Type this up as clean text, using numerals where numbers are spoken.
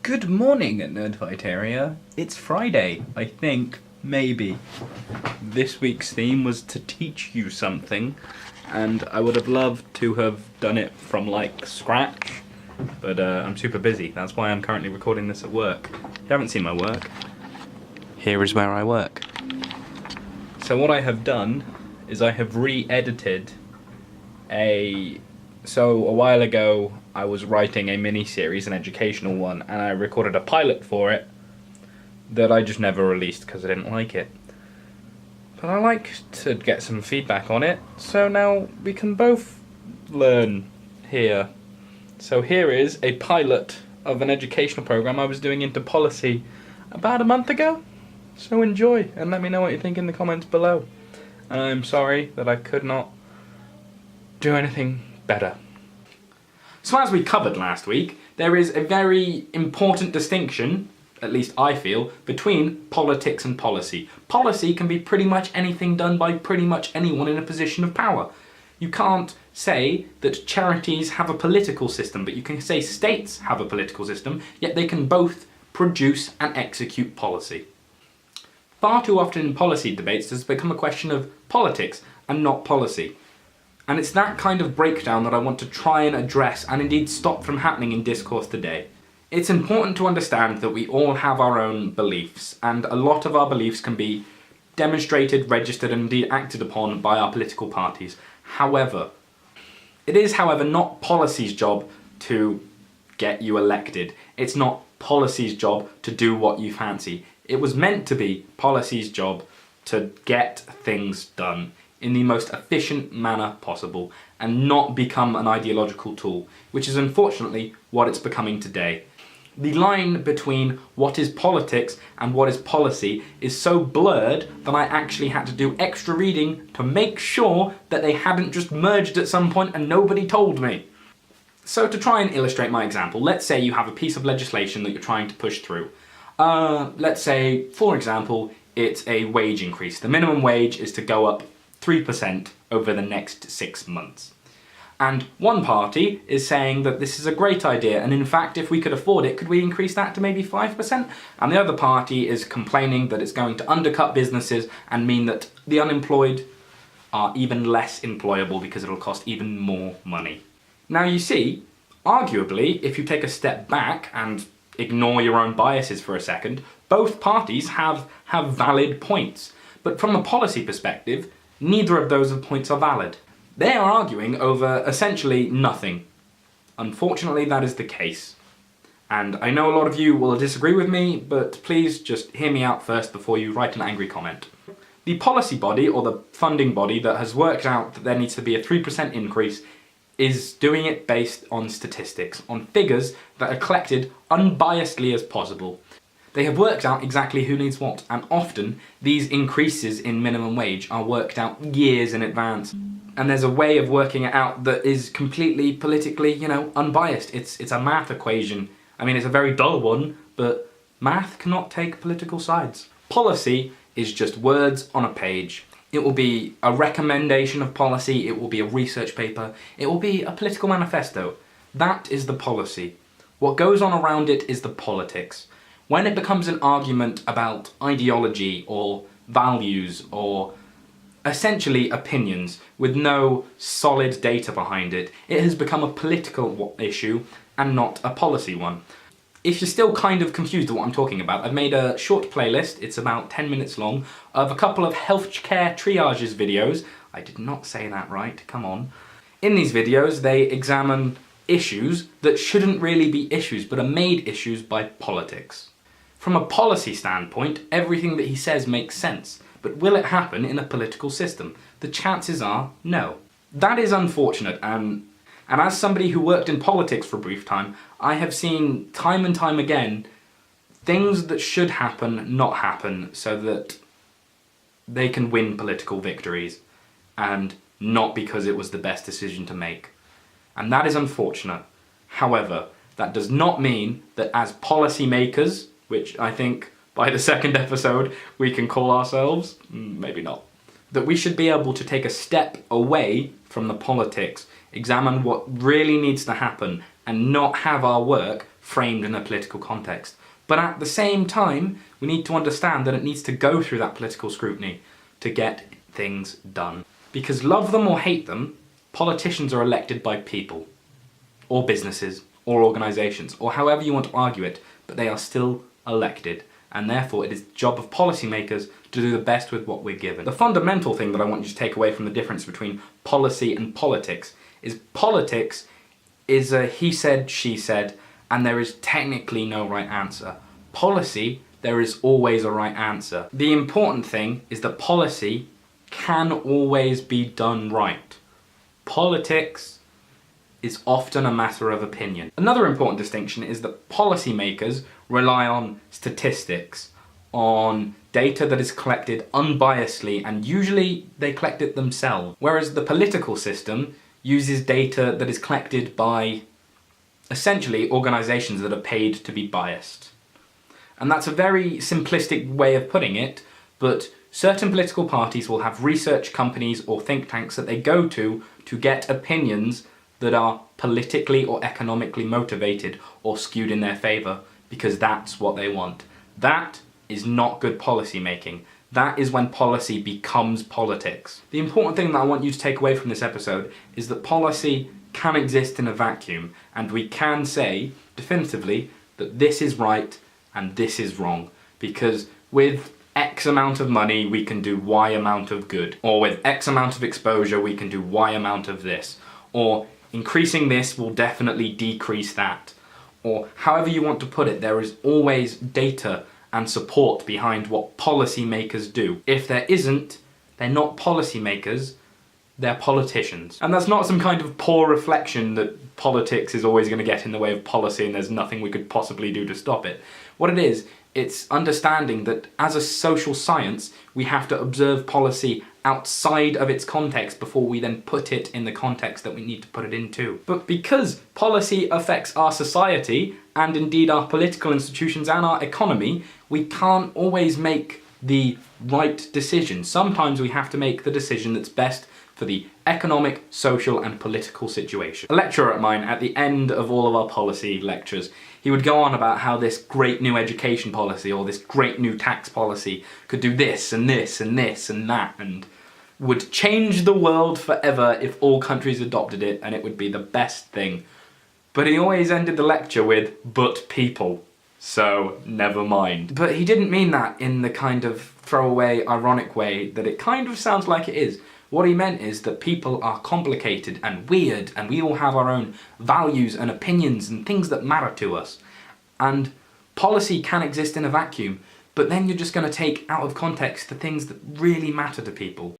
Good morning, Nerdfight area. It's Friday, I think, maybe. This week's theme was to teach you something, and I would have loved to have done it from, like, scratch, but I'm super busy. That's why I'm currently recording this at work. If you haven't seen my work, here is where I work. So what I have done is I have re-edited So a while ago I was writing a mini-series, an educational one, and I recorded a pilot for it that I just never released because I didn't like it. But I like to get some feedback on it, so now we can both learn here. So here is a pilot of an educational program I was doing into policy about a month ago. So enjoy and let me know what you think in the comments below. And I'm sorry that I could not do anything better. So as we covered last week, there is a very important distinction, at least I feel, between politics and policy. Policy can be pretty much anything done by pretty much anyone in a position of power. You can't say that charities have a political system, but you can say states have a political system, yet they can both produce and execute policy. Far too often in policy debates does it become a question of politics and not policy. And it's that kind of breakdown that I want to try and address and indeed stop from happening in discourse today. It's important to understand that we all have our own beliefs, and a lot of our beliefs can be demonstrated, registered and indeed acted upon by our political parties. However, it is, not policy's job to get you elected. It's not policy's job to do what you fancy. It was meant to be policy's job to get things done in the most efficient manner possible and not become an ideological tool, which is unfortunately what it's becoming today. The line between what is politics and what is policy is so blurred that I actually had to do extra reading to make sure that they hadn't just merged at some point and nobody told me. So to try and illustrate my example, let's say you have a piece of legislation that you're trying to push through. Let's say, for example, it's a wage increase. The minimum wage is to go up 3% over the next 6 months. And one party is saying that this is a great idea, and in fact, if we could afford it, could we increase that to maybe 5%? And the other party is complaining that it's going to undercut businesses and mean that the unemployed are even less employable because it'll cost even more money. Now you see, arguably, if you take a step back and ignore your own biases for a second, both parties have valid points. But from a policy perspective, neither of those points are valid. They are arguing over essentially nothing. Unfortunately, that is the case. And I know a lot of you will disagree with me, but please just hear me out first before you write an angry comment. The policy body, or the funding body, that has worked out that there needs to be a 3% increase is doing it based on statistics, on figures that are collected unbiasedly as possible. They have worked out exactly who needs what, and often these increases in minimum wage are worked out years in advance. And there's a way of working it out that is completely politically, unbiased. It's a math equation. I mean, it's a very dull one, but math cannot take political sides. Policy is just words on a page. It will be a recommendation of policy, it will be a research paper, it will be a political manifesto. That is the policy. What goes on around it is the politics. When it becomes an argument about ideology or values or essentially opinions with no solid data behind it, it has become a political issue and not a policy one. If you're still kind of confused at what I'm talking about, I've made a short playlist, it's about 10 minutes long, of a couple of healthcare triages videos. I did not say that right, come on. In these videos, they examine issues that shouldn't really be issues, but are made issues by politics. From a policy standpoint, everything that he says makes sense, but will it happen in a political system? The chances are no. That is unfortunate, and as somebody who worked in politics for a brief time, I have seen time and time again things that should happen not happen so that they can win political victories, and not because it was the best decision to make. And that is unfortunate. However, that does not mean that as policy makers, which I think by the second episode we can call ourselves, maybe not, that we should be able to take a step away from the politics, examine what really needs to happen, and not have our work framed in a political context. But at the same time, we need to understand that it needs to go through that political scrutiny to get things done. Because love them or hate them, politicians are elected by people, or businesses, or organisations, or however you want to argue it, but they are still elected, and therefore it is the job of policymakers to do the best with what we're given. The fundamental thing that I want you to take away from the difference between policy and politics is a he said, she said, and there is technically no right answer. Policy, there is always a right answer. The important thing is that policy can always be done right. Politics is often a matter of opinion. Another important distinction is that policymakers rely on statistics, on data that is collected unbiasedly, and usually they collect it themselves. Whereas the political system uses data that is collected by essentially organisations that are paid to be biased. And that's a very simplistic way of putting it, but certain political parties will have research companies or think tanks that they go to get opinions that are politically or economically motivated or skewed in their favour, because that's what they want. That is not good policy making. That is when policy becomes politics. The important thing that I want you to take away from this episode is that policy can exist in a vacuum, and we can say definitively that this is right and this is wrong, because with X amount of money we can do Y amount of good, or with X amount of exposure we can do Y amount of this, or increasing this will definitely decrease that, or however you want to put it. There is always data and support behind what policymakers do. If there isn't, they're not policymakers, they're politicians. And that's not some kind of poor reflection that politics is always going to get in the way of policy and there's nothing we could possibly do to stop it. What it is, it's understanding that as a social science, we have to observe policy outside of its context before we then put it in the context that we need to put it into. But because policy affects our society, and indeed our political institutions and our economy, we can't always make the right decision. Sometimes we have to make the decision that's best for the economic, social and political situation. A lecturer of mine, at the end of all of our policy lectures, he would go on about how this great new education policy or this great new tax policy could do this and this and this and that, and would change the world forever if all countries adopted it, and it would be the best thing. But he always ended the lecture with, "but people, so never mind." But he didn't mean that in the kind of throwaway, ironic way that it kind of sounds like it is. What he meant is that people are complicated and weird, and we all have our own values and opinions and things that matter to us. And policy can exist in a vacuum, but then you're just going to take out of context the things that really matter to people.